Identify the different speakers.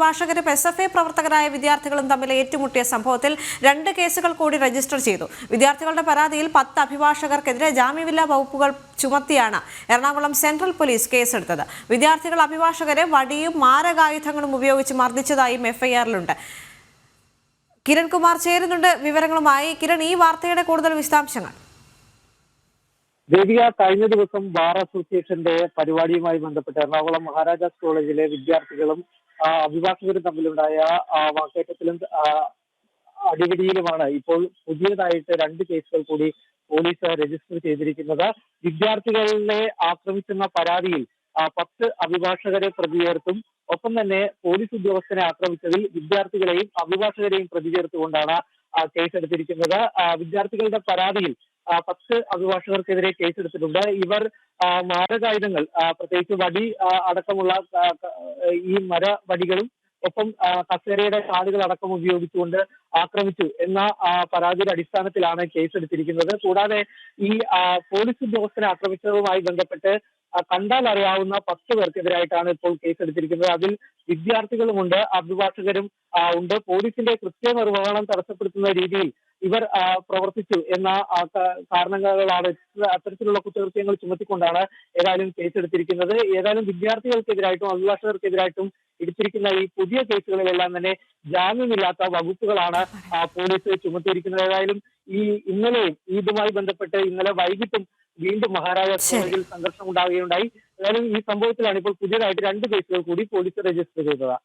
Speaker 1: അഭിഭാഷകരും SFI പ്രവർത്തകരായ വിദ്യാർത്ഥികളും തമ്മിൽ ഏറ്റുമുട്ടിയ സംഭവത്തിൽ 2 കേസുകൾ കൂടി രജിസ്റ്റർ ചെയ്തു. വിദ്യാർത്ഥികളുടെ പരാതിയിൽ 10 അഭിഭാഷകർക്കെതിരെ ജാമ്യമില്ലാ വകുപ്പുകൾ ചുമത്തിയാണ് എറണാകുളം സെൻട്രൽ പോലീസ് കേസെടുത്തത്. വിദ്യാർത്ഥികൾ അഭിഭാഷകരെ വടിയും മാരകായുധങ്ങളും ഉപയോഗിച്ച് മർദ്ദിച്ചതായും FIR-ലുണ്ട്. കിരൺ കുമാർ ചേരുന്നുണ്ട് വിവരങ്ങളുമായി. കിരൺ, ഈ വാർത്തയുടെ കൂടുതൽ വിശദാംശങ്ങൾ.
Speaker 2: ദേവിക, കഴിഞ്ഞ ദിവസം ബാർ അസോസിയേഷന്റെ പരിപാടിയുമായി ബന്ധപ്പെട്ട് എറണാകുളം മഹാരാജാസ് കോളേജിലെ വിദ്യാർത്ഥികളും അഭിഭാഷകരും തമ്മിലുണ്ടായ വാക്കേറ്റത്തിലും അടിപിടിയിലുമാണ് ഇപ്പോൾ പുതിയതായിട്ട് 2 കേസുകൾ കൂടി പോലീസ് രജിസ്റ്റർ ചെയ്തിരിക്കുന്നത്. വിദ്യാർത്ഥികളെ ആക്രമിച്ചെന്ന പരാതിയിൽ 10 അഭിഭാഷകരെ പ്രതി ചേർത്തും ഒപ്പം തന്നെ പോലീസ് ഉദ്യോഗസ്ഥനെ ആക്രമിച്ചതിൽ വിദ്യാർത്ഥികളെയും അഭിഭാഷകരെയും പ്രതി ചേർത്തുകൊണ്ടാണ് കേസെടുത്തിരിക്കുന്നത്. വിദ്യാർത്ഥികളുടെ പരാതിയിൽ 10 അഭിഭാഷകർക്കെതിരെ കേസെടുത്തിട്ടുണ്ട്. ഇവർ മാരകായുധങ്ങൾ, പ്രത്യേകിച്ച് വടി അടക്കമുള്ള ഈ മരവടികളും ഒപ്പം കസേരയുടെ കാലുകൾ അടക്കം ഉപയോഗിച്ചുകൊണ്ട് ആക്രമിച്ചു എന്ന പരാതിയുടെ അടിസ്ഥാനത്തിലാണ് കേസെടുത്തിരിക്കുന്നത്. കൂടാതെ ഈ പോലീസ് ഉദ്യോഗസ്ഥനെ ആക്രമിച്ചതുമായി ബന്ധപ്പെട്ട് കണ്ടാൽ അറിയാവുന്ന 10 പേർക്കെതിരായിട്ടാണ് ഇപ്പോൾ കേസെടുത്തിരിക്കുന്നത്. അതിൽ വിദ്യാർത്ഥികളുമുണ്ട്, അഭിഭാഷകരും ഉണ്ട്. പോലീസിന്റെ കൃത്യനിർവഹണം തടസ്സപ്പെടുത്തുന്ന രീതിയിൽ ഇവർ പ്രവർത്തിച്ചു എന്ന കാരണങ്ങളാണ് അത്തരത്തിലുള്ള കുറ്റകൃത്യങ്ങൾ ചുമത്തിക്കൊണ്ടാണ് ഏതായാലും കേസെടുത്തിരിക്കുന്നത്. ഏതായാലും വിദ്യാർത്ഥികൾക്കെതിരായിട്ടും അഭിഭാഷകർക്കെതിരായിട്ടും എടുത്തിരിക്കുന്ന ഈ പുതിയ കേസുകളിലെല്ലാം തന്നെ ജാമ്യമില്ലാത്ത വകുപ്പുകളാണ് പോലീസ് ചുമത്തിയിരിക്കുന്നത്. ഏതായാലും ഇന്നലെയും ഇതുമായി ബന്ധപ്പെട്ട് ഇന്നലെ വൈകിട്ടും വീണ്ടും മഹാരാജാസ് കോളേജിൽ സംഘർഷം ഉണ്ടാവുകയുണ്ടായി. ഏതായാലും ഈ സംഭവത്തിലാണ് ഇപ്പോൾ പുതിയതായിട്ട് 2 കേസുകൾ കൂടി പോലീസ് രജിസ്റ്റർ ചെയ്തത്.